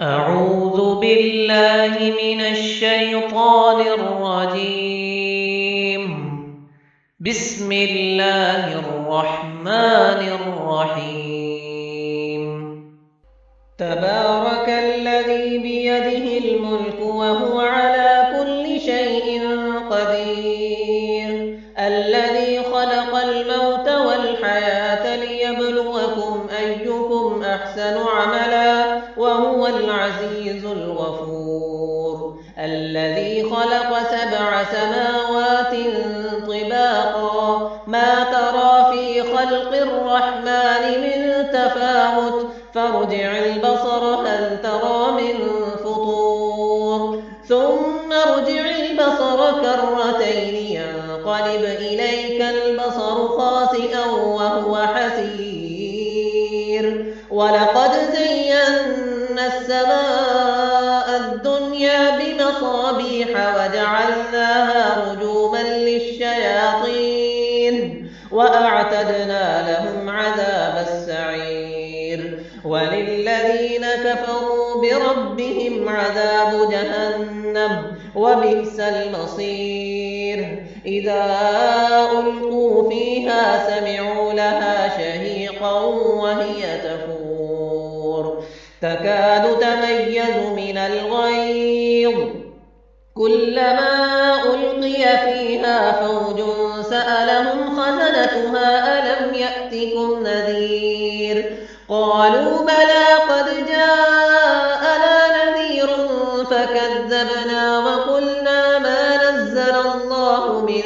أعوذ بالله من الشيطان الرجيم. بسم الله الرحمن الرحيم. تبارك الذي بيده الملك وهو على كل شيء قدير، الذي خلق الموت والحياة ليبلوكم أيكم أحسن عملا وهو العزيز الغفور، الذي خلق 7 سماوات طباقا ما ترى في خلق الرحمن من تفاوت فارجع البصر هل ترى من فطور ثم ارجع البصر كرتين ينقلب إليك البصر خاسئا وهو حسير، ولقد زينا السماء الدنيا بمصابيح وجعلناها رجوما للشياطين وأعتدنا لهم عذاب السعير، وللذين كفروا بربهم عذاب جهنم وبئس المصير. إذا ألقوا فيها سمعوا لها شهيقا وهي تفور تكاد تميز من الغيظ، كلما ألقي فيها فوج سألهم خزنتها ألم يأتكم نذير، قالوا بلى قد جاءنا نذير فكذبنا وقلنا ما نزل الله من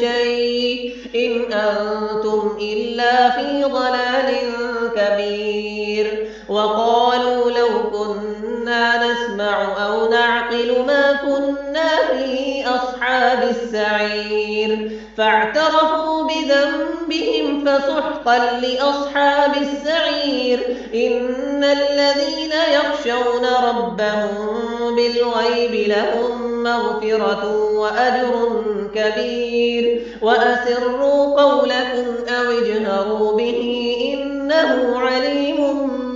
شيء إن أنتم إلا في ضلال كبير، وقالوا لو كنا نسمع أو نعقل ما كنا في أصحاب السعير، فاعترفوا بذنبهم فسحقا لأصحاب السعير. إن الذين يخشون ربهم بالغيب لهم مغفرة وأجر كبير، وأسروا قولكم أو اجهروا به إنه عليم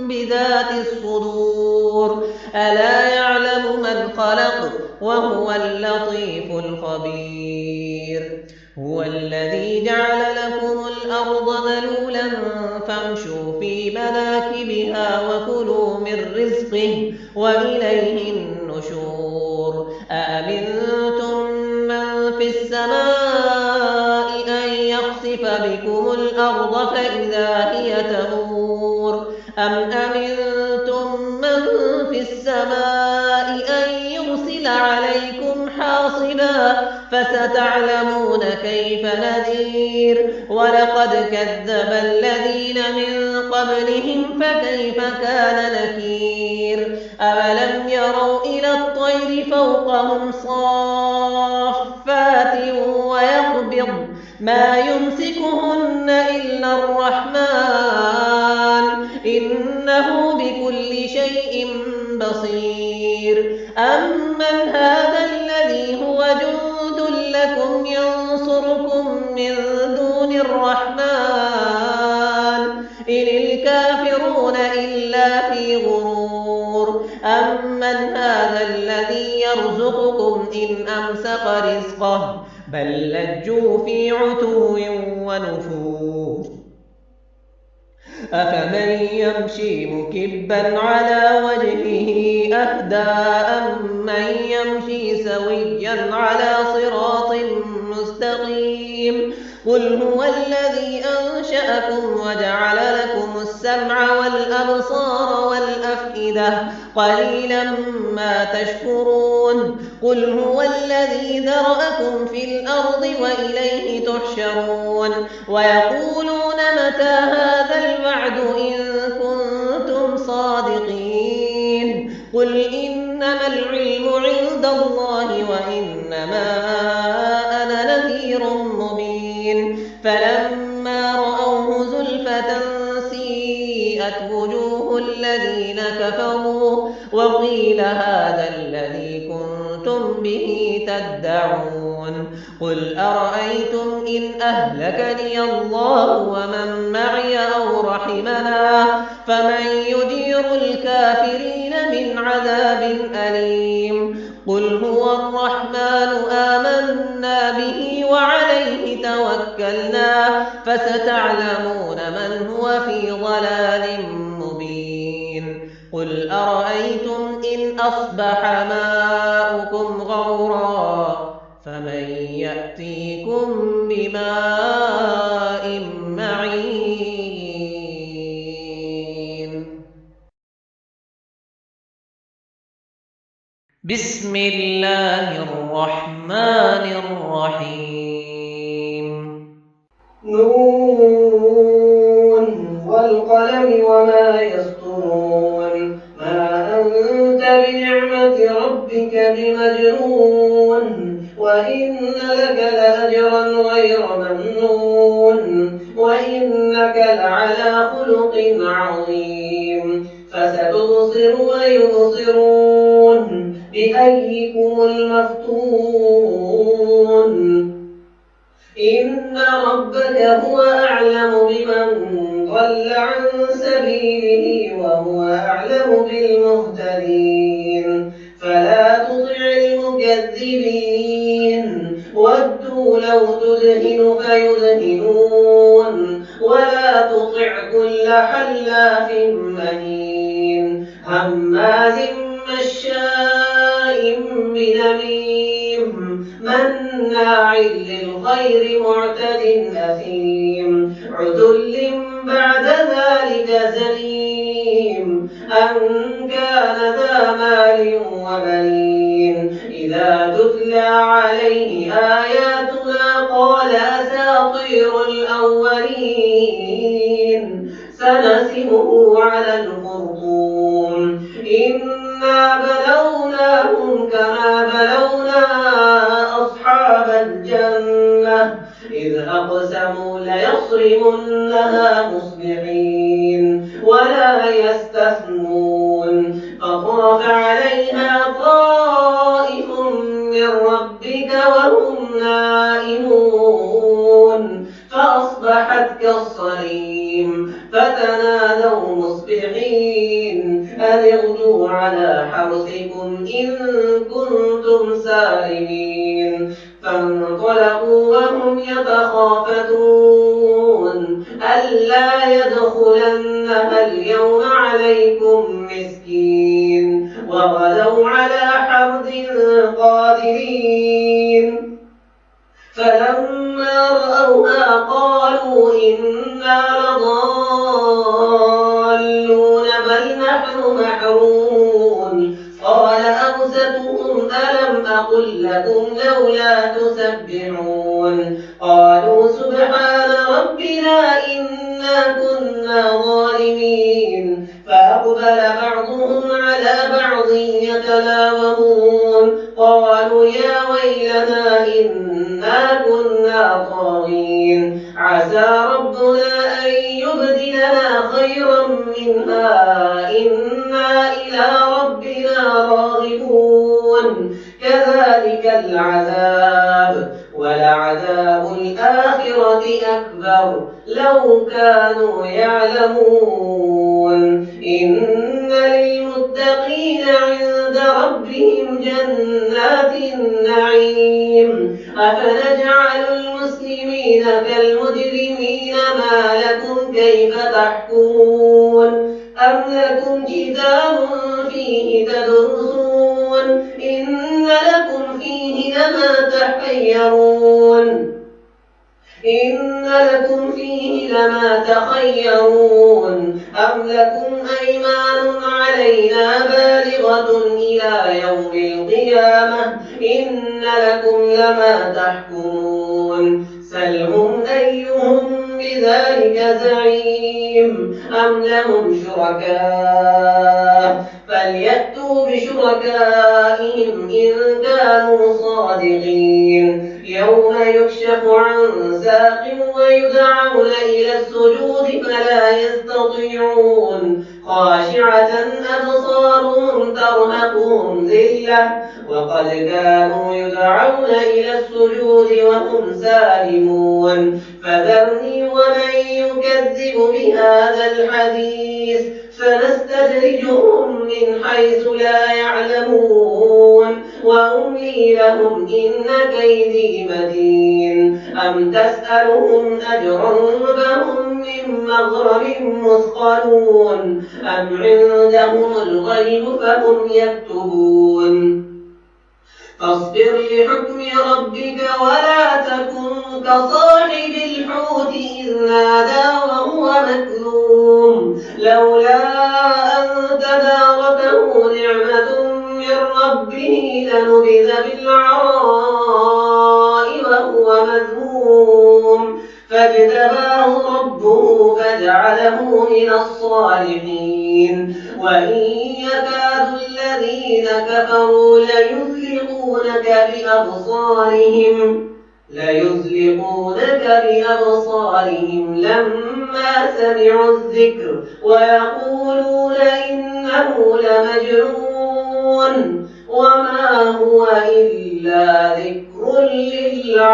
بذات الصدور، ألا يعلم من خلق وهو اللطيف الخبير. هو الذي جعل لكم الأرض ذلولا فامشوا في مناكبها وكلوا من رزقه وإليه النشور. أأمنتم من في السماء أن يخسف بكم الأرض فإذا هي تمور، أم أمنتم من في السماء أن يرسل عليكم حاصبا فستعلمون كيف نذير. ولقد كذب الذين من قبلهم فكيف كان نكير. أولم يروا إلى الطير فوقهم صافات ويقبض ما يمسكهن إلا الرحمن إنه بكل شيء بصير. أمن هذا الذي هو جند لكم ينصركم من دون الرحمن إن الكافرون إلا في غرور. أمن هذا الذي يرزقكم إن أمسك رزقه بل لجوا في عتو ونفور. أفمن يمشي مكبا على وجهه أهدى أمن يمشي سويا على صراط مستقيم. قل هو الذي أنشأكم وجعل لكم السمع والأبصار والأفئدة قليلا ما تشكرون. قل هو الذي ذرأكم في الأرض وإليه تحشرون. ويقولون متى هذا الوعد إن كنتم صادقين. قل إنما العلم عند الله وإنما أنا نذير مبين. فلما رأوه زلفة سيئت وجوه الذين كفروا وقيل هذا الذي كنتم به تدعون. قل أرأيتم إن أهلكني الله ومن معي أو رحمنا فمن يجير الكافرين من عذاب أليم قل هو الرحمن آمنا به وعليه توكلنا فستعلمون من هو في ضلال مبين قل أرأيتم إن أصبح ماؤكم غورا فمن يأتيكم بماء معين بسم الله الرحمن الرحيم نون والقلم وما يسطرون ما أنت بنعمة ربك بمجنون وإن لك لأجرا غير ممنون وإنك لعلى خلق عظيم فستبصر ويبصرون بأيكم المفتون إن ربك هو أعلم بمن ضل عن سبيله وهو أعلم بالمهتدين فلا تطع المكذبين ودوا لو تدهن فيدهنون ولا تطع كل حلاف مهين هماز مشاء بنميم مناع للخير معتد أثيم عتل بعد ذلك زنيم أن كان ذا مال وبنين إذا تتلى عليه آياتنا قال أساطير الأولين سنسمه على الخرطوم إنا بلوناهم كما بلونا أصحاب الجنة إذ أقسموا ليصرمنها مصبحين ولا يستثنون فطاف عليها طائف من ربك وهم نائمون فأصبحت كالصريم فتنادوا مصبحين أن اغدوا على حرثكم إن كنتم سالمين فانطلقوا وهم يتخافتون ألا يدخلنها اليوم عليكم مسكين وغدوا على حرد قادرين فلما رأوها قالوا إنا لضالون بل نحن محرومون قال أوسطهم ألم أقل لكم لولا تسبحون قالوا سبحان ربنا إنا كنا ظالمين فأقبل بعضهم على بعض يتلاومون قالوا يا ويلنا إنا كنا طاغين عسى ربنا أن يبدلنا خيرا منها إنا إلى ربنا راغبون كذلك العذاب ولعذاب الآخرة أكبر لو كانوا يعلمون إن للمتقين عند ربهم جنات النعيم أفنجعل المسلمين كالمجرمين ما لكم كيف تحكمون أم لكم كتاب فيه تدرسون إن لكم فيه لما تحيرون أم لكم أيمان علينا بالغة إلى يوم القيامة إن لكم لما تحكمون سلهم أيهم بذلك زعيم أم لهم شركاء فليأتوا بشركائهم إن كانوا صادقين يوم يكشف عن ساق ويدعون إلى السجود فلا يستطيعون خاشعة أبصارهم ترهقهم ذلة وقد كانوا يدعون إلى السجود وهم سالمون فذرني ومن يكذب بهذا الحديث سنستدرجهم من حيث لا يعلمون وأملي لهم إن كيدي متين أم تسألهم أجرا فهم من مغرم مثقلون أم عندهم الغيب فهم يكتبون فاصبر لحكم ربك ولا تكن كصاحب الحوت إذ نادى وهو مكذوم لولا أن تداركه نعمة من ربه لنبذ بالعراء وهو مذموم فاجتباه ربه فجعله من الصالحين وإن يكاد الذين كفروا ليزلقونك بأبصارهم لما سمعوا الذكر ويقولون إنه لمجنون وما هو إلا ذكر للعالمين.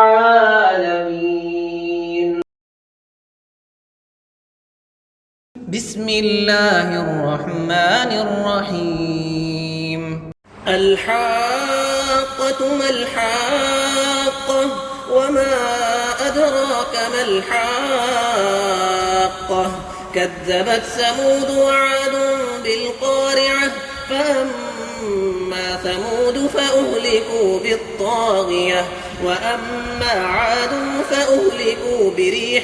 بسم الله الرحمن الرحيم. الحاقة ما الحاقة وما أدراك ما الحاقة كذبت ثمود وعاد بالقارعة فأما ثمود فأهلكوا بالطاغية وأما عاد فأهلكوا بريح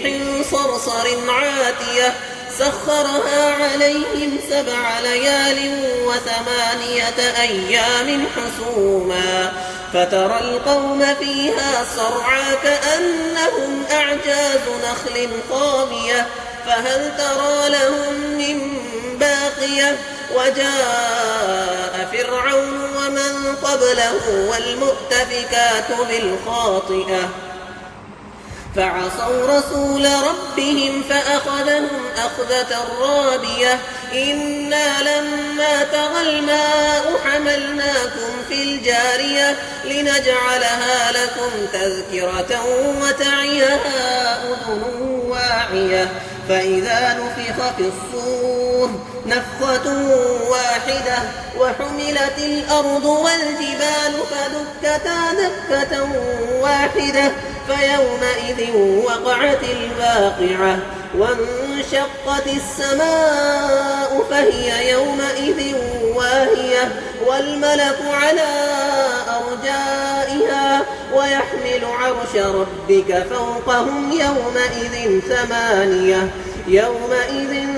صرصر عاتية سخرها عليهم 7 ليال و8 أيام حسوما فترى القوم فيها صرعى كأنهم أعجاز نخل خاوية فهل ترى لهم من باقية وجاء فرعون ومن قبله والمؤتفكات بالخاطئة فعصوا رسول ربهم فأخذهم أخذة رابية إنا لما طغى الماء حملناكم في الجارية لنجعلها لكم تذكرة وتعيها أذن واعية فإذا نفخ في الصور نفخة واحدة وحملت الأرض والجبال فدكتا دكة واحدة فيومئذ وقعت الواقعة وانشقت السماء فهي يومئذ واهية والملك على أرجائها ويحمل عرش ربك فوقهم يومئذ 8 يومئذ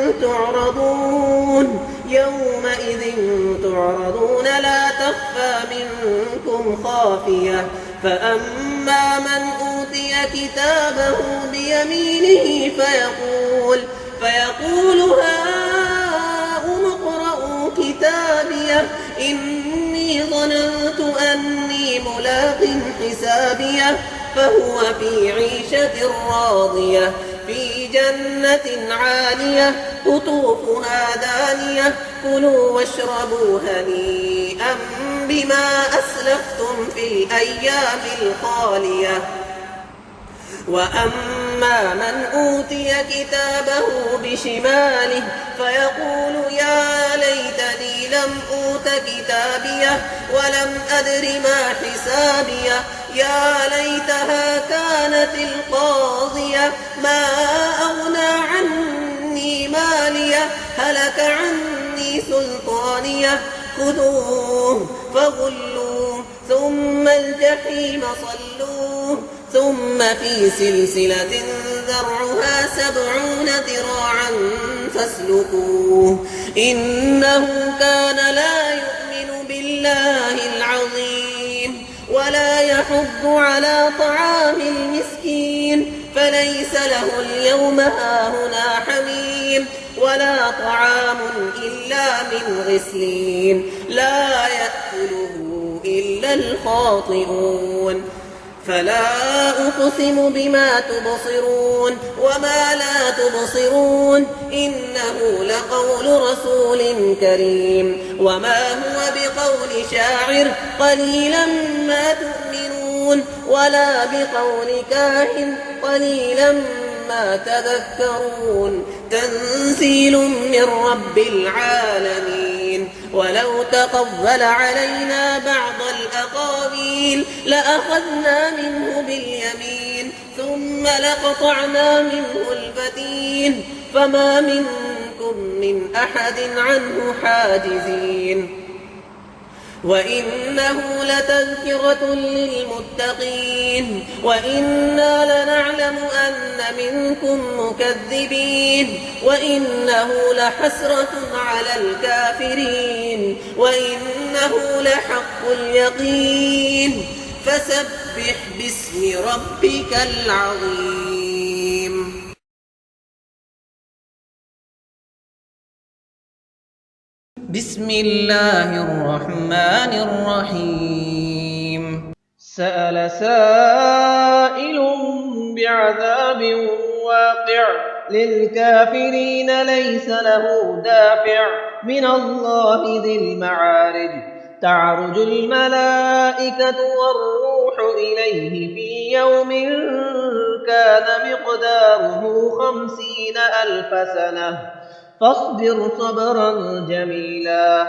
تعرضون لا تخفى منكم خافية فأما من أوتي كتابه بيمينه فيقول هاؤم اقرءوا كتابيه إني ظننت أني ملاق حسابيه فهو في عيشة راضية في جنة عالية قطوفها دانية كلوا واشربوا هنيئا بما أسلفتم في الأيام الخالية وأما من أوتي كتابه بشماله فيقول يا ليتني لم أوت كتابيه ولم أدر ما حسابيه يا ليتها كانت القاضية ما أغنى عني ماليه هلك عني سلطانيه خذوه فغلوه ثم الجحيم صلوه ثم في سلسلة ذرعها 70 ذراعا فاسلكوه إنه كان لا يؤمن بالله العظيم ولا يحض على طعام المسكين فليس له اليوم هاهنا حميم ولا طعام إلا من غسلين لا يأكله إلا الخاطئون فلا أقسم بما تبصرون وما لا تبصرون إنه لقول رسول كريم وما هو بقول شاعر قليلا ما تؤمنون ولا بقول كاهن قليلا ما تذكرون تنزيل من رب العالمين ولو تقبل علينا بعض الأقاويل لأخذنا منه باليمين ثم لقطعنا منه الفتين فما منكم من أحد عنه حاجزين وإنه لتذكرة للمتقين وإنا لنعلم أن منكم مكذبين وإنه لحسرة على الكافرين وإنه لحق اليقين فسبح باسم ربك العظيم. بسم الله الرحمن الرحيم. سأل سائل بعذاب واقع للكافرين ليس له دافع من الله ذي المعارج تعرج الملائكة والروح إليه في يوم كان مقداره 50,000 سنة فاصبر صبرا جميلا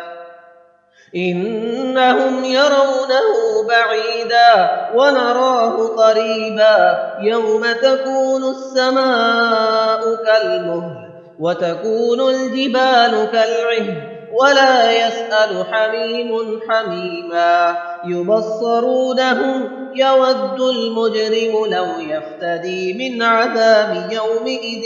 إنهم يرونه بعيدا ونراه قريبا يوم تكون السماء كالمهل وتكون الجبال كالعهن ولا يسأل حميم حميما يبصرونهم يود المجرم لو يفتدي من عذاب يومئذ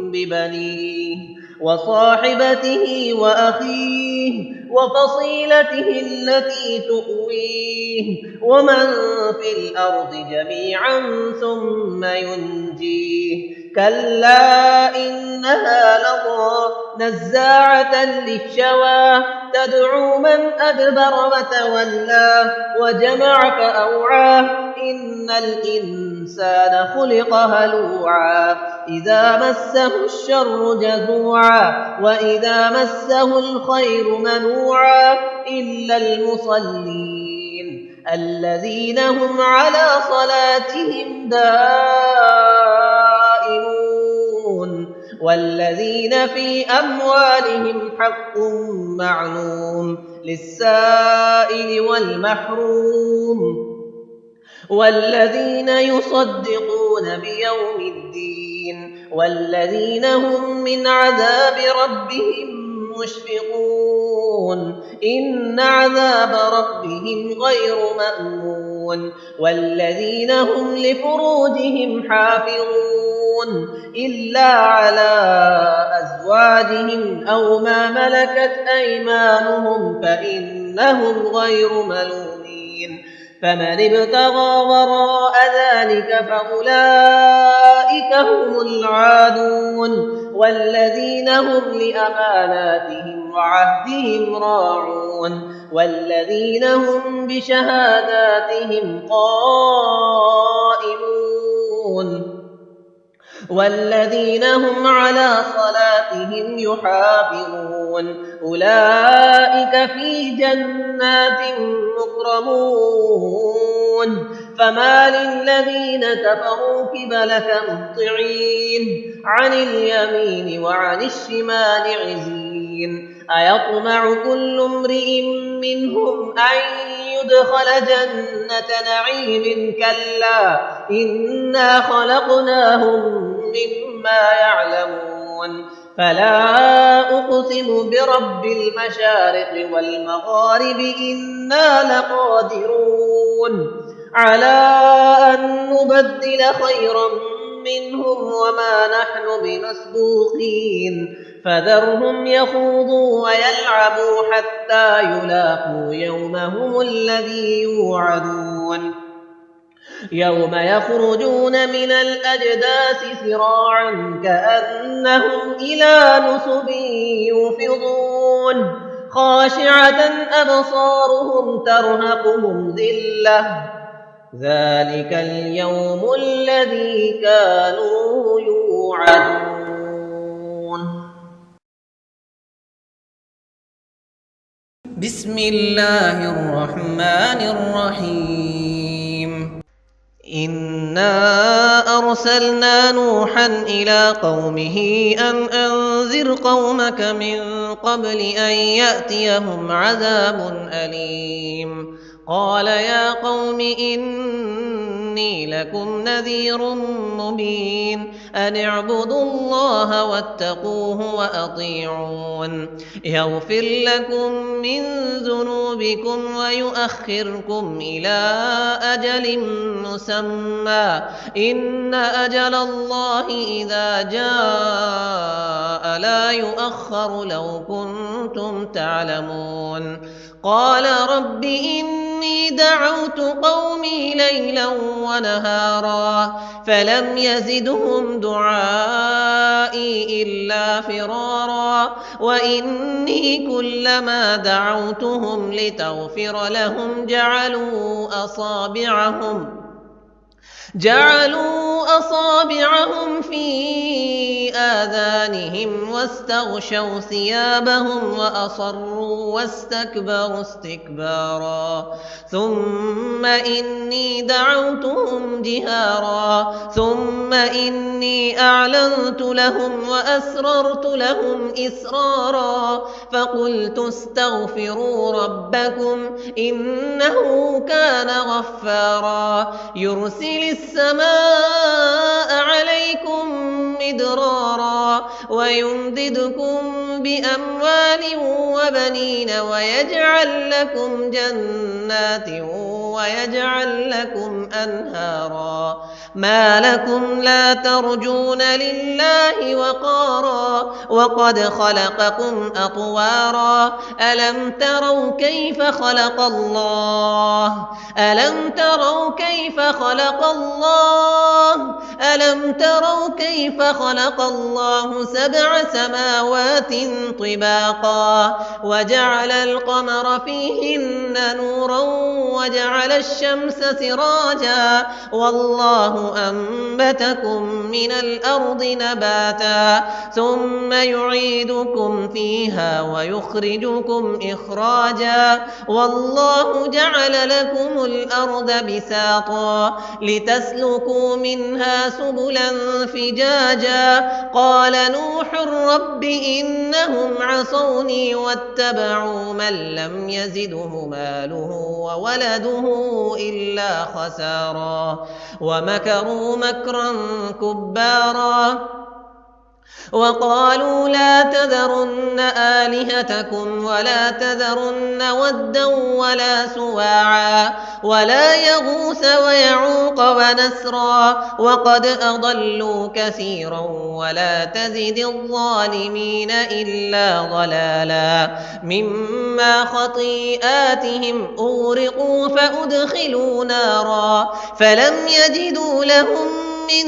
ببنيه وصاحبته وأخيه وفصيلته التي تؤويه ومن في الأرض جميعا ثم ينجيه كلا إنها لظى نزاعة للشوى تدعو من أدبر وتولى وجمع فأوعى إن الإنسان خلق هلوعا إذا مسه الشر جزوعا وإذا مسه الخير منوعا إلا المصلين الذين هم على صلاتهم دائمون والذين في أموالهم حق معلوم للسائل والمحروم والذين يصدقون بيوم الدين والذين هم من عذاب ربهم مشفقون إن عذاب ربهم غير مأمون والذين هم لفروجهم حافظون إلا على أزواجهم أو ما ملكت أيمانهم فإنهم غير ملومين فمن ابتغى وراء ذلك فأولئك هم العادون والذين هم لأماناتهم وعهدهم راعون والذين هم بشهاداتهم قائمون والذين هم على صلاتهم يحافظون أولئك في جنات مكرمون فما للذين كفروا قبلك مهطعين عن اليمين وعن الشمال عزين أيطمع كل امرئ منهم أن يدخل جنة نعيم كلا إنا خلقناهم مما يعلمون فلا أقسم برب المشارق والمغارب إنا لقادرون على أن نبدل خيرا منهم وما نحن بمسبوقين فذرهم يخوضوا ويلعبوا حتى يلاقوا يومهم الذي يوعدون يوم يخرجون من الأجداث سراعا كأنهم إلى نصب يوفضون خاشعة أبصارهم ترهقهم ذلة ذلك اليوم الذي كانوا يوعدون. بسم الله الرحمن الرحيم. إنا أرسلنا نوحا إلى قومه أن أنذر قومك من قبل أن يأتيهم عذاب أليم. قال يا قوم إني لكم نذير مبين أن اعبدوا الله واتقوه وأطيعون يغفر لكم من ذنوبكم ويؤخركم إلى أجل مسمى إن أجل الله إذا جاء لا يؤخر لو كنتم تعلمون. قال رب إني دعوت قومي ليلا ونهارا فلم يزدهم دعائي إلا فرارا وإني كلما دعوتهم لتغفر لهم جعلوا أصابعهم في آذانهم واستغشوا ثيابهم وأصروا واستكبروا استكبارا ثم إني دعوتهم جهارا ثم إني أعلنت لهم وأسررت لهم إسرارا فقلت استغفروا ربكم إنه كان غفارا يرسل السماء عليكم مدرارا ويمددكم بأموال وبنين ويجعل لكم جنات ويجعل لكم أنهارا ما لكم لا ترجون لله وقارا وقد خلقكم أطوارا ألم تروا كيف خلق الله 7 سماوات طباقا وجعل القمر فيهن نورا وجعل الشمس سراجا والله أنبتكم من الأرض نباتا ثم يعيدكم فيها ويخرجكم إخراجا والله جعل لكم الأرض بساطا لتسلكوا منها سبلا فجاجا قال نوح رب إنهم عصوني واتبعوا من لم يزده ماله وولده إلا خسارا ومكروا مكرا كبارا وقالوا لا تذرن آلهتكم ولا تذرن ودا ولا سواعا ولا يغوث ويعوق ونسرا وقد أضلوا كثيرا ولا تزد الظالمين إلا ضلالا مما خطيئاتهم أغرقوا فأدخلوا نارا فلم يجدوا لهم من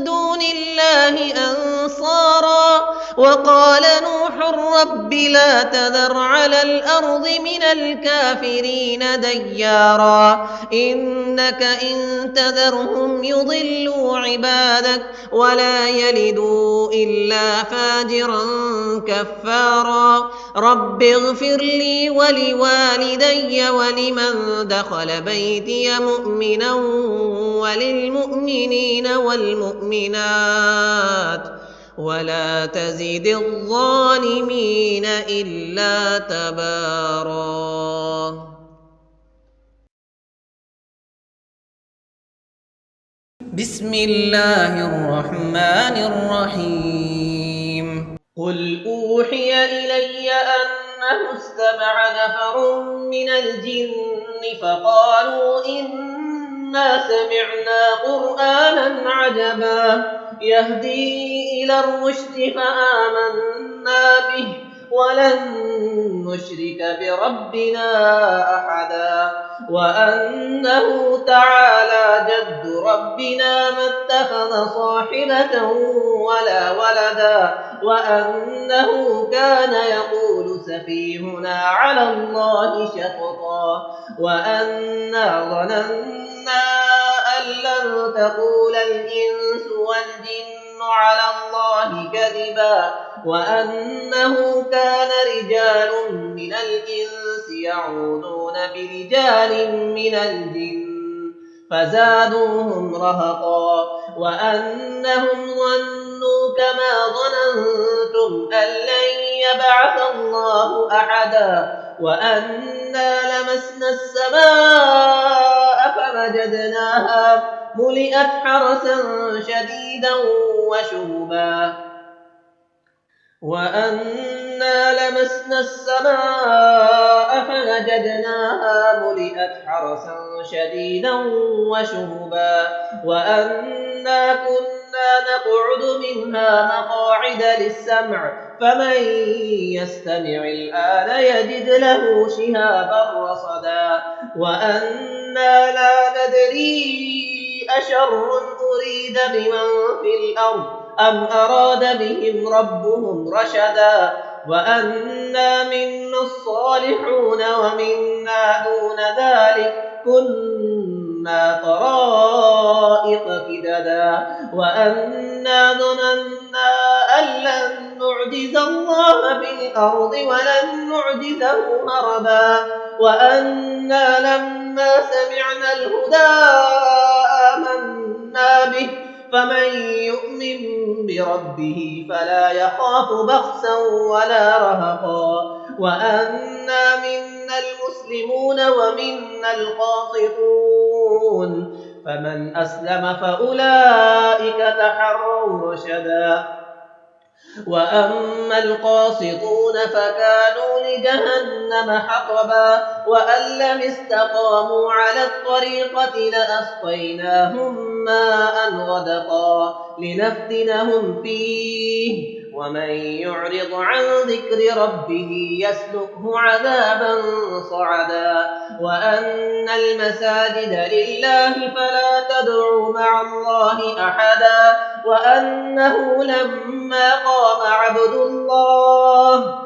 دون الله أنصارا وقال نوح رب لا تذر على الأرض من الكافرين ديارا إنك إن تذرهم يضلوا عبادك ولا يلدوا إلا فاجرا كفارا رب اغفر لي ولوالدي ولمن دخل بيتي مؤمنا وللمؤمنين والمؤمنات ولا تزد الظالمين إلا تبارا. بسم الله الرحمن الرحيم. قل أوحي إلي أنه استمع نفر من الجن فقالوا إنا سمعنا قرآنا عجبا يهدي إلى الرشد فآمنا به ولن نشرك بربنا أحدا وأنه تعالى جد ربنا ما اتخذ صاحبة ولا ولدا وأنه كان يقول سفيهنا على الله شططا وأنا ظننا أن لن تقول الإنس والجن على الله كذبا وأنه كان رجال من الإنس يعوذون برجال من الجن فزادوهم رهقا وأنهم ظنوا كما ظننتم أن لن يبعث الله أحدا وأنا لمسنا السماء فوجدناها ملئت حرسا شديدا وشهبا وأنا لمسنا السماء فوجدناها ملئت حرسا شديدا وشهبا وأنا كنا نقعد منها مقاعد للسمع فمن يستمع الآن يجد له شهابا رصدا وأنا لا ندري أشر أريد بمن في الأرض أم أراد بهم ربهم رشدا وأنا منا الصالحون ومنا دون ذلك كنا طرائق كددا وأنا ظننا أن لن نعجز الله في الأرض ولن نعجزه هربا وأنا لما سمعنا الهدى آمنا به فمن يؤمن بربه فلا يخاف بخسا ولا رهقا وأنا منا المسلمون ومنا القاسطون فمن أسلم فأولئك تحروا رشدا وأما القاسطون فكانوا لجهنم حطبا وأن لم استقاموا على الطريقة لأسقيناهم ماء غدقا لنفتنهم فيه ومن يعرض عن ذكر ربه يسلكه عذابا صعدا وأن المساجد لله فلا تدعوا مع الله أحدا وأنه لما قام عبد الله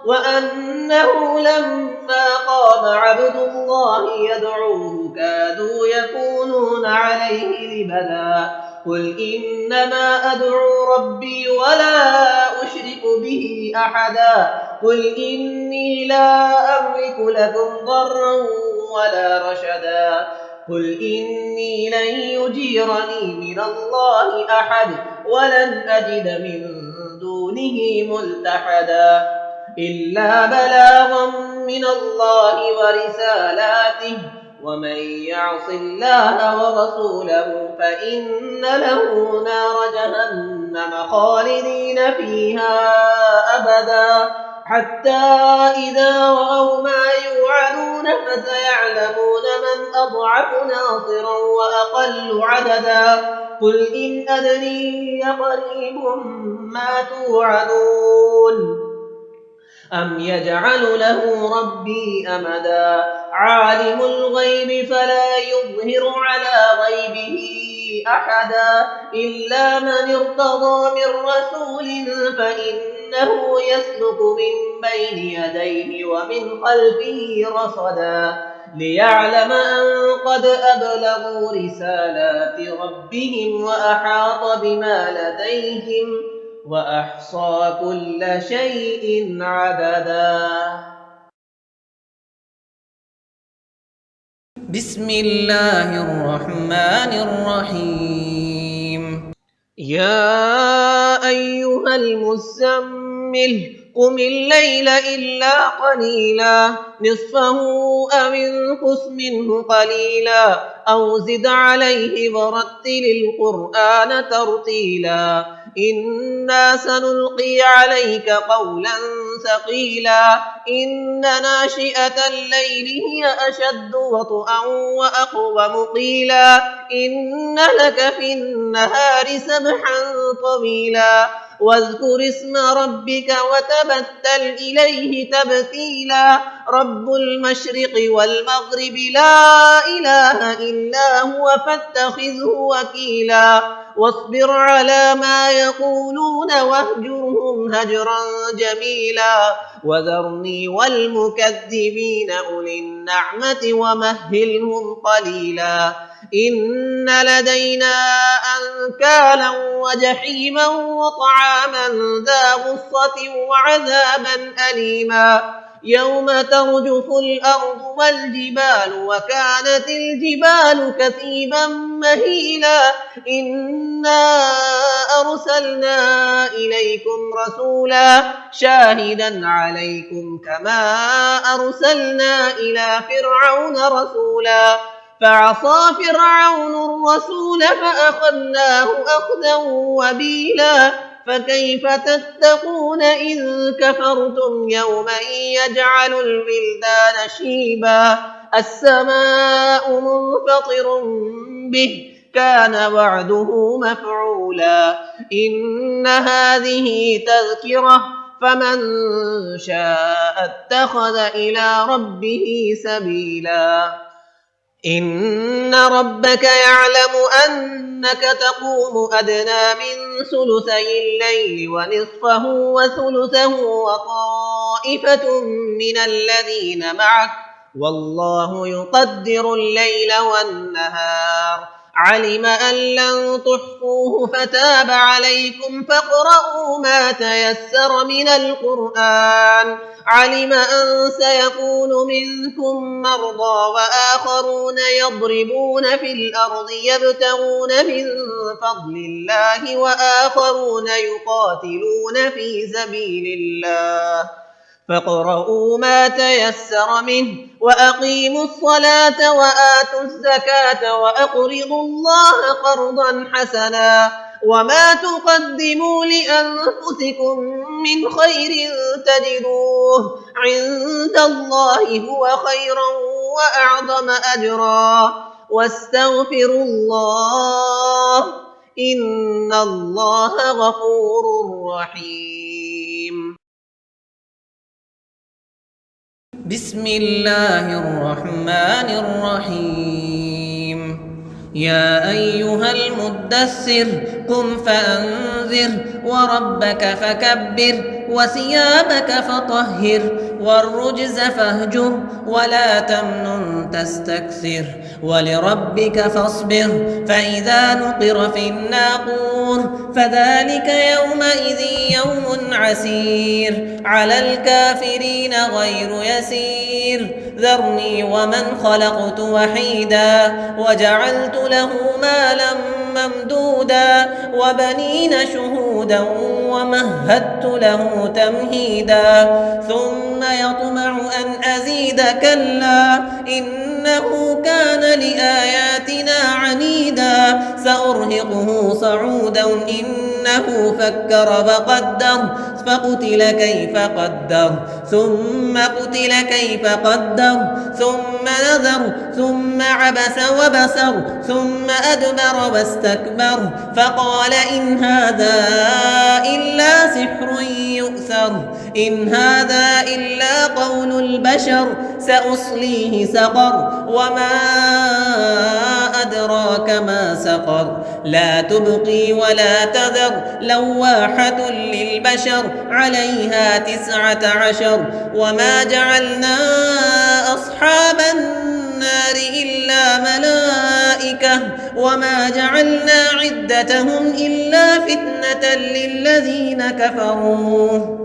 وأنه لما قام عبد الله يدعوه كادوا يكونون عليه لبدا قل إنما أدعو ربي ولا أشرك به أحدا قل إني لا أملك لكم ضرا ولا رشدا قل إني لن يجيرني من الله أحد ولن أجد من دونه ملتحدا إلا بلاغا من الله ورسالاته ومن يعص الله ورسوله فإن له نار جهنم خالدين فيها أبدا حتى إذا رأوا ما يوعدون فسيعلمون من أضعف ناصرا وأقل عددا قل إن أدري قريب ما توعدون أم يجعل له ربي أمدا عالم الغيب فلا يظهر على غيبه أحدا إلا من ارتضى من رسول فإنه يسلك من بين يديه ومن خلفه رصدا ليعلم أن قد أبلغوا رسالات ربهم وأحاط بما لديهم وأحصى كل شيء عددا. بسم الله الرحمن الرحيم. يا أيها المزمل قم الليل إلا قليلا نصفه أو انقص منه قليلا أو زد عليه ورتل القرآن ترتيلا إنا سنلقي عليك قولا ثقيلا إن ناشئة الليل هي أشد وطئا وأقوم قيلا إن لك في النهار سبحا طويلا واذكر اسم ربك وتبتل إليه تبتيلا رب المشرق والمغرب لا إله إلا هو فاتخذه وكيلا واصبر على ما يقولون واهجرهم هجرا جميلا وذرني والمكذبين أولي النعمة ومهلهم قليلا إن لدينا أنكالا وجحيما وطعاما ذا غصة وعذابا أليما يوم ترجف الأرض والجبال وكانت الجبال كثيبا مهيلا إنا أرسلنا إليكم رسولا شاهدا عليكم كما أرسلنا إلى فرعون رسولا فعصى فرعون الرسول فأخذناه أخذا وبيلا فكيف تتقون إن كفرتم يوما يجعل الولدان شيبا السماء منفطر به كان وعده مفعولا إن هذه تذكرة فمن شاء اتخذ إلى ربه سبيلا إن ربك يعلم أنك تقوم أدنى من ثلثي الليل ونصفه وثلثه وطائفة من الذين معك والله يقدر الليل والنهار علم أن لن تحصوه فتاب عليكم فاقرؤوا ما تيسر من القرآن علم أن سيكون منكم مرضى وآخرون يضربون في الأرض يبتغون من فضل الله وآخرون يقاتلون في سبيل الله فاقرؤوا ما تيسر منه وأقيموا الصلاة وآتوا الزكاة وأقرضوا الله قرضا حسنا وما تقدموا لأنفسكم من خير تجدوه عند الله هو خيرا وأعظم أجرا واستغفروا الله إن الله غفور رحيم بسم الله الرحمن الرحيم يا أيها المدثر قم فأنذر وربك فكبر وثيابك فطهر والرجز فاهجر ولا تمنن تستكثر ولربك فاصبر فإذا نقر في الناقور فذلك يومئذ يوم عسير على الكافرين غير يسير ذرني ومن خلقت وحيدا وجعلت له مالا ممدودا وبنين شهودا ومهدت له تمهيدا ثم يطمع أن أزيد كلا إنه كان لآياتنا عنيدا سأرهقه صعودا إنه فكر وقدر فقتل كيف قدر ثم قتل كيف قدر ثم نذر ثم عبس وبسر ثم أدبر واستكبر فقال إن هذا إلا سحر يؤثر إن هذا إلا قول البشر سأصليه سقر وما أدراك ما سقر لا تبقي ولا تذر لواحة للبشر عليها 19 وما جعلنا أصحاب النار إلا ملائكة وما جعلنا عدتهم إلا فتنة للذين كفروا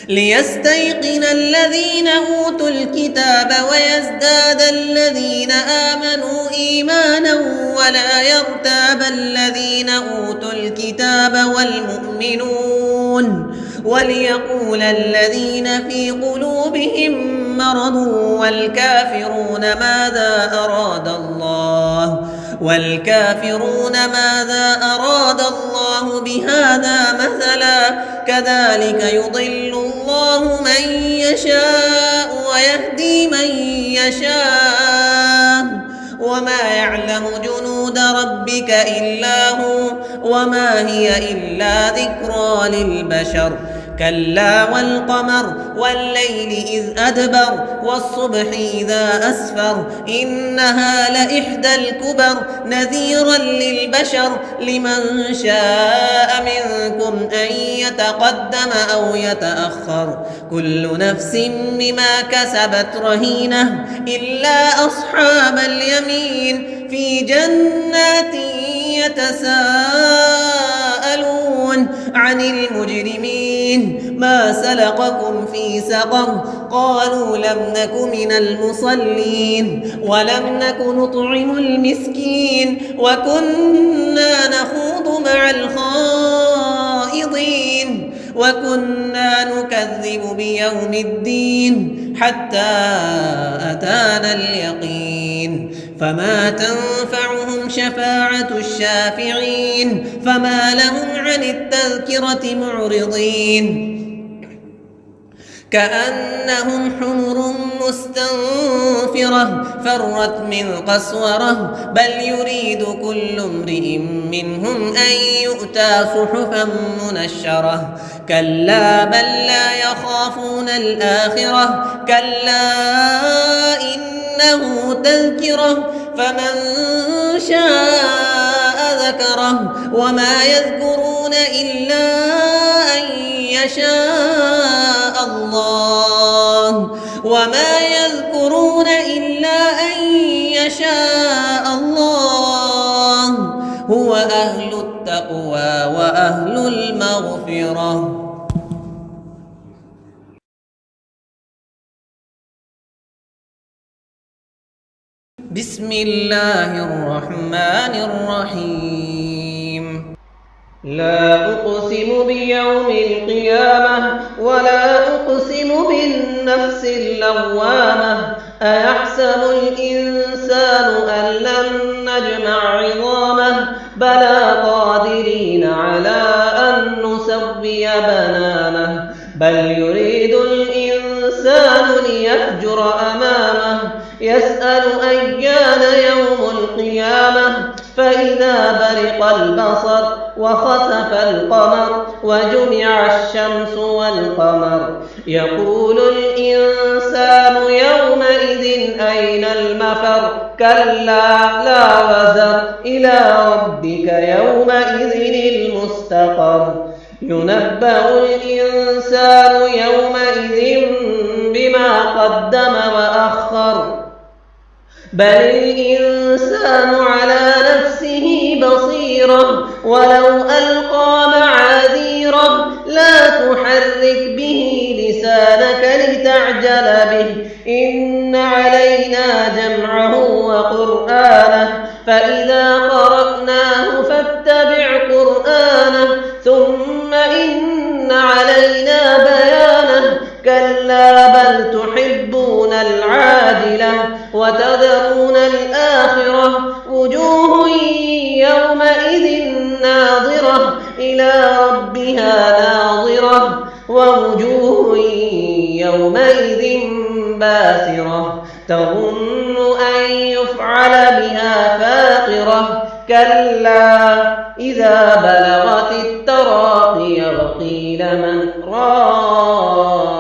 ليستيقن الذين أوتوا الكتاب ويزداد الذين آمنوا إيمانا ولا يرتاب الذين أوتوا الكتاب والمؤمنون وليقول الذين في قلوبهم مرض والكافرون ماذا أراد الله بهذا مثلا كذلك يضل الله من يشاء ويهدي من يشاء وما يعلم جنود ربك إلا هو وما هي إلا ذكرى للبشر كلا والقمر والليل إذ أدبر والصبح إذا أسفر إنها لإحدى الكبر نذيرا للبشر لمن شاء منكم أن يتقدم أو يتأخر كل نفس بما كسبت رهينة إلا أصحاب اليمين في جنات يتساءلون عن المجرمين ما سلقكم في سقر قالوا لم نك من المصلين ولم نك نطعم المسكين وكنا نخوض مع الخائضين وكنا نكذب بيوم الدين حتى أتانا اليقين فما تنفعهم شفاعة الشافعين فما لهم عن التذكرة معرضين كأنهم حمر مستنفرة فرت من قسورة بل يريد كل امرئ منهم أن يؤتى صحفا منشرة كلا بل لا يخافون الآخرة كلا إنه تذكرة فمن شاء ذكره وما يذكرون إلا أن يشاء الله وما يذكرون إلا أن يشاء الله هو أهل التقوى وأهل المغفرة. بسم الله الرحمن الرحيم لا أقسم بيوم القيامة ولا أقسم بالنفس اللوامة أيحسب الإنسان أن لن نجمع عظامه بلى قادرين على أن نسوي بنانه بل يريد الإنسان ليفجر أمامه يسأل أيان يوم القيامة فإذا برق البصر وخسف القمر وجمع الشمس والقمر يقول الإنسان يومئذ أين المفر كلا لا وزر إلى ربك يومئذ المستقر ينبأ الإنسان يومئذ بما قدم وأخر بل الإنسان على نفسه بصيرة ولو ألقى معاذيره لا تحرك به لسانك لتعجل به إن علينا جمعه وقرآنه فإذا قرأناه فاتبع قرآنه ثم إن علينا بيانه كلا بل تحبون العاجلة وتذرون الآخرة وجوه يومئذ ناظرة إلى ربها ناظرة ووجوه يومئذ باسرة تظن أن يفعل بها فاقرة كلا إذا بلغت التراقي وقيل من راق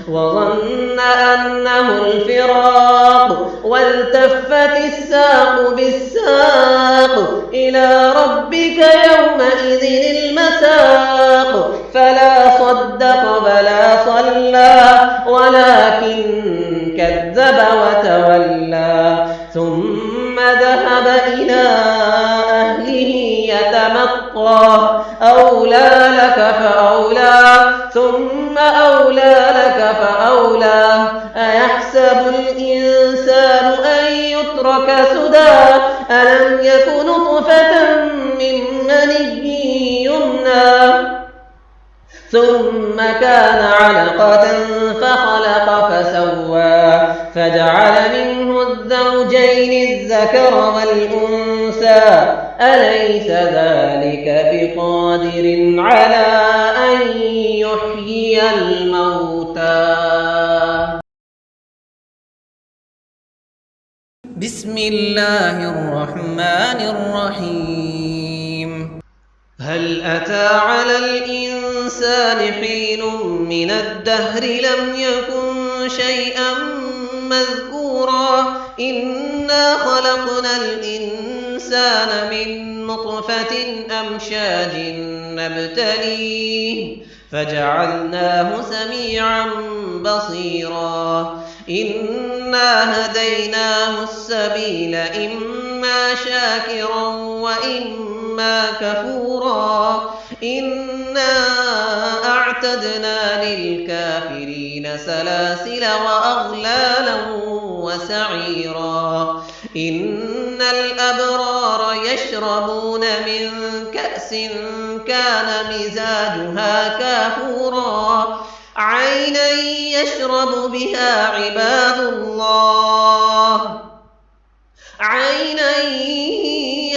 وظن أنه الفراق والتفت الساق بالساق إلى ربك يومئذ المساق فلا صدق ولا صلى ولكن كذب وتولى ثم ذهب إلى أهله يتمطى أولى لك فأولى ثم أولى لك فأولى أيحسب الإنسان أن يترك سدى ألم يك نطفة من مني يمنى ثم كان علقة فخلق فسوى فجعل منه الزوجين الذكر والأنثى أليس ذلك بقادر على أن يحيي الموتى بسم الله الرحمن الرحيم هل أتى على الإنسان حين من الدهر لم يكن شيئا مذكورا إنا خلقنا الإنسان من نطفة أمشاج نبتليه فجعلناه سميعا بصيرا إنا هديناه السبيل إما شاكرا وإما كفورا إنا أعتدنا للكافرين سلاسل وأغلالا وسعيرا إن الأبرار يشربون من كأس كان مزاجها كافورا عينا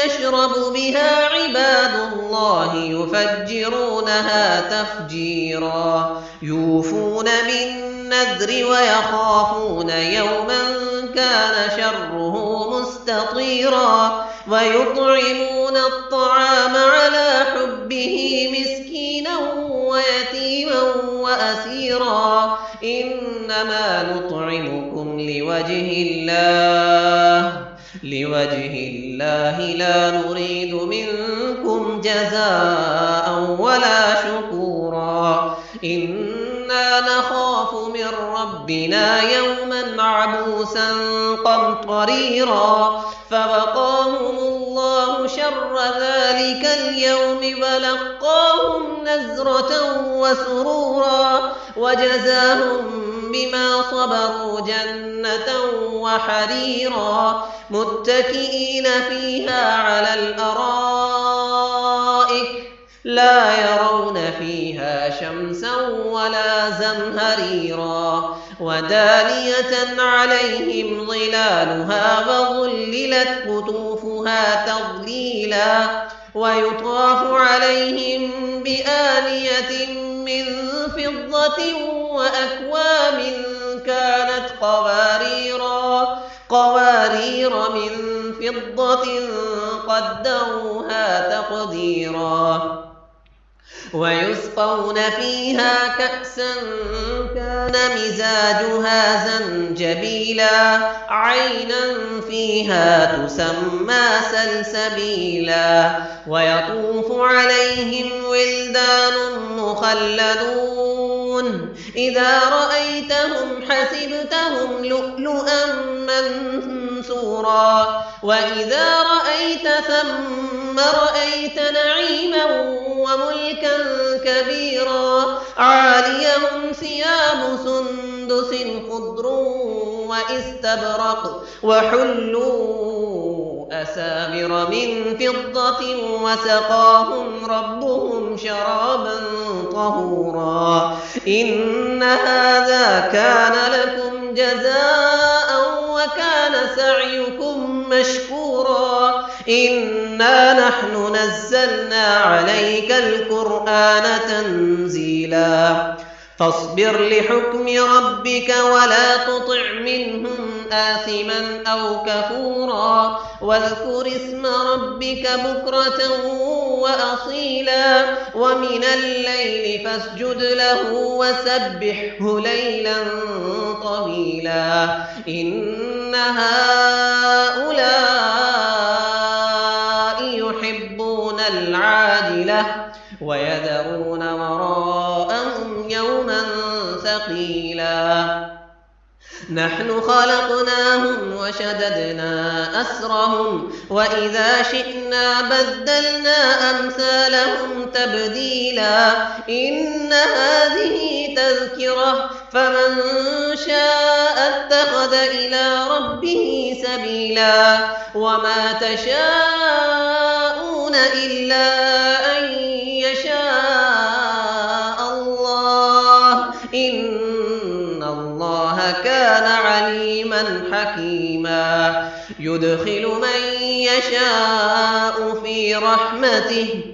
يشرب بها عباد الله يفجرونها تفجيرا يوفون بالنذر ويخافون يوما كان شره مستطيرا ويطعمون الطعام على حبه مسكينا ويتيما وأسيرا إنما نطعمكم لوجه الله لا نريد منكم جزاء ولا شكورا إنا نخاف من ربنا يوما عبوسا قمطريرا فوقاهم الله شر ذلك اليوم ولقاهم نزرة وسرورا وجزاهم بما صبروا جنة وحريرا متكئين فيها على الأرائك لا يرون فيها شمسا ولا زمهريرا ودانية عليهم ظلالها وظللت قطوفها تظليلا ويطاف عليهم بآنية من فضة وأكواب كانت قوارير من فضة قدروها تقديرا ويسقون فيها كأسا كان مزاجها زنجبيلا عينا فيها تسمى سلسبيلا ويطوف عليهم ولدان مخلدون إذا رأيتهم حسبتهم لؤلؤا منثورا وإذا رأيت ثم رأيت نعيما وملكا كبيرا عاليهم ثياب سندس خضر واستبرق وحلوا أساور من فضة وسقاهم ربهم شرابا طهورا إن هذا كان لكم جزاء وكان سعيكم مشكورا إنا نحن نزلنا عليك القرآن تنزيلا فاصبر لحكم ربك ولا تطع منهم آثما أو كفورا واذكر اسم ربك بكرة وأصيلا ومن الليل فاسجد له وسبحه ليلا طويلا إن هؤلاء يحبون العاجلة ويذرون وراءهم يوما ثقيلا نحن خلقناهم وشددنا أسرهم وإذا شئنا بدلنا أمثالهم تبديلا إن هذه تذكرة فمن شاء اتخذ إلى ربه سبيلا وما تشاءون إلا أن يشاء الله إن الله كان عليما حكيما يدخل من يشاء في رحمته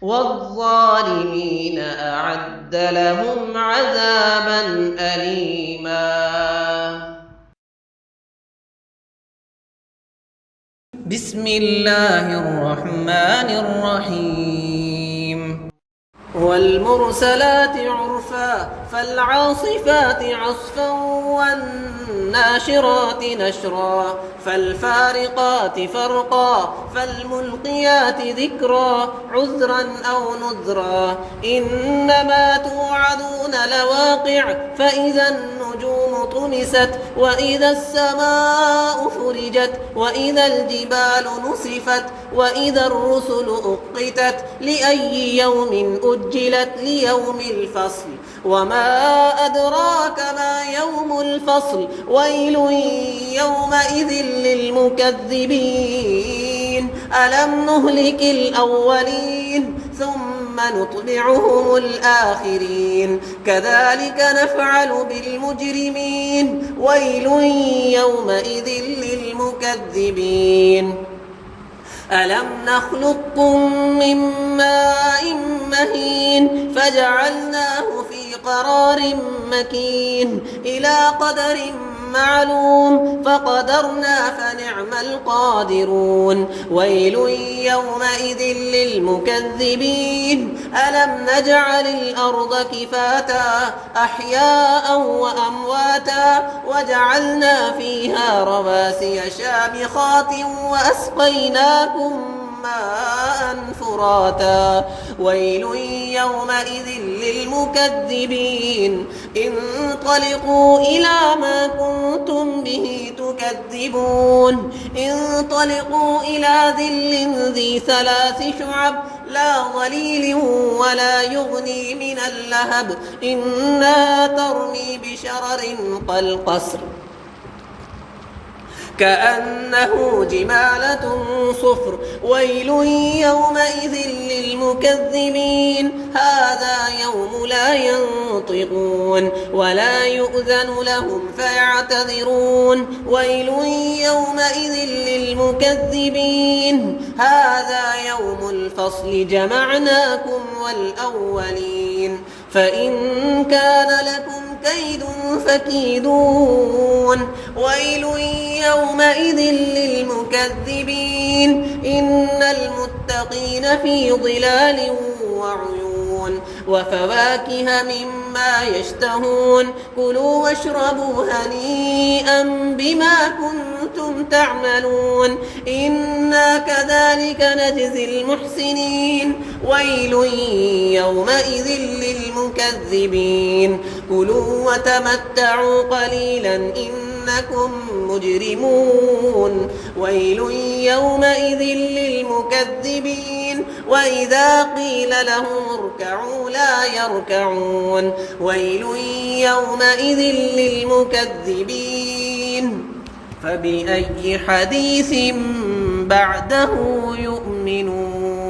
والظالمين أعد لهم عذابا أليما بسم الله الرحمن الرحيم والمرسلات عرفا فالعاصفات عصفا والناشرات نشرا فالفارقات فرقا فالملقيات ذكرا عذرا أو نذرا إنما توعدون لواقع فإذا النجوم طمست وإذا السماء فرجت وإذا الجبال نسفت وإذا الرسل أقتت لأي يوم أجلت ليوم الفصل وما أدراك ما يوم الفصل ويل يومئذ للمكذبين ألم نهلك الأولين ثم نطبعهم الآخرين كذلك نفعل بالمجرمين ويل يومئذ للمكذبين ألم نخلقكم من ماء مهين فجعلناه في قرار مكين إلى قدر معلوم فقدرنا فنعم القادرون ويل يومئذ للمكذبين ألم نجعل الأرض كفاتا أحياء وأمواتا وجعلنا فيها رواسي شامخات وأسقيناكم ماء فراتا ويل يومئذ للمكذبين انطلقوا إلى ما كنتم به تكذبون انطلقوا إلى ظل ذي 3 شعب لا ظليل ولا يغني من اللهب إنها ترمي بشرر كالقصر كأنه جمالة صفر ويل يومئذ للمكذبين هذا يوم لا ينطقون ولا يؤذن لهم فيعتذرون ويل يومئذ للمكذبين هذا يوم الفصل جمعناكم والأولين فإن كان لكم كيد فكيدون ويل يومئذ للمكذبين إن المتقين في ظلال وعيون وفواكه مما يشتهون كلوا واشربوا هنيئا بما كنتم تعملون إنا كذلك نجزي المحسنين ويل يومئذ للمكذبين كلوا وتمتعوا قليلا إنكم مجرمون ويل يومئذ للمكذبين وإذا قيل لهم اركعوا لا يركعون ويل يومئذ للمكذبين فبأي حديث بعده يؤمنون